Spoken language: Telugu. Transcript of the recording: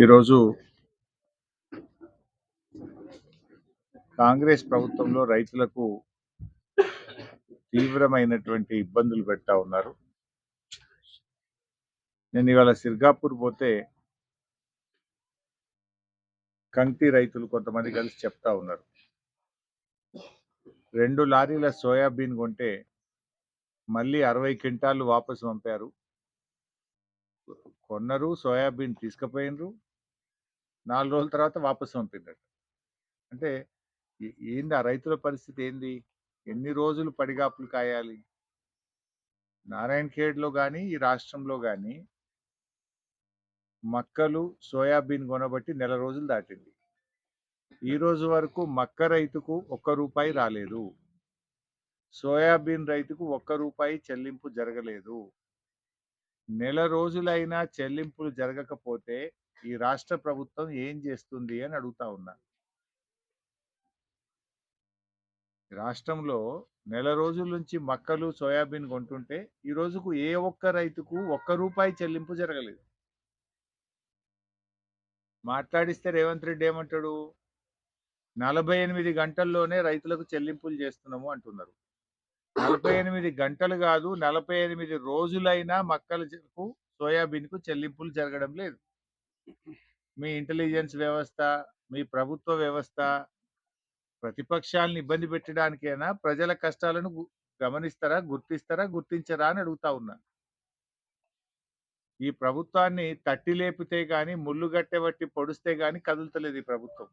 ఈరోజు కాంగ్రెస్ ప్రభుత్వంలో రైతులకు తీవ్రమైనటువంటి ఇబ్బందులు పెడతా ఉన్నారు. నేను ఇవాళ సిర్గాపూర్ పోతే కంకి రైతులు కొంతమంది కలిసి చెప్తా ఉన్నారు. 2 లారీల సోయాబీన్ కొంటే మళ్ళీ 60 క్వింటాలు వాపసు పంపారు. కొన్నారు, సోయాబీన్ తీసుకుపోయినరు, 4 రోజుల తర్వాత వాపసు పంపినట్టు. అంటే ఏంది ఆ రైతుల పరిస్థితి ఏంది? ఎన్ని రోజులు పడిగాపులు కాయాలి? నారాయణ ఖేడ్లో కానీ ఈ రాష్ట్రంలో కానీ మక్కలు సోయాబీన్ కొనబట్టి నెల రోజులు దాటింది. ఈ రోజు వరకు మక్క రైతుకు ₹1 రాలేదు. సోయాబీన్ రైతుకు ₹1 చెల్లింపు జరగలేదు. నెల రోజులైనా చెల్లింపులు జరగకపోతే ఈ రాష్ట్ర ప్రభుత్వం ఏం చేస్తుంది అని అడుగుతా ఉన్నా. రాష్ట్రంలో నెల రోజుల నుంచి మక్కలు సోయాబీన్ కొంటుంటే ఈ రోజుకు ఏ ఒక్క రైతుకు ₹1 చెల్లింపు జరగలేదు. మాట్లాడిస్తే రేవంత్ రెడ్డి ఏమంటాడు? 48 గంటల్లోనే రైతులకు చెల్లింపులు చేస్తున్నాము అంటున్నారు. 48 గంటలు కాదు, 48 రోజులైనా మక్కలకు సోయాబీన్ కు చెల్లింపులు జరగడం లేదు. మీ ఇంటెలిజెన్స్ వ్యవస్థ, మీ ప్రభుత్వ వ్యవస్థ ప్రతిపక్షాలను ఇబ్బంది పెట్టడానికైనా ప్రజల కష్టాలను గమనిస్తారా, గుర్తిస్తారా, గుర్తించరా అని అడుగుతా ఉన్నా. ఈ ప్రభుత్వాన్ని తట్టి లేపితే గాని, ముళ్ళు గట్టెబట్టి పొడిస్తే గాని కదులుతలేదు ఈ ప్రభుత్వం.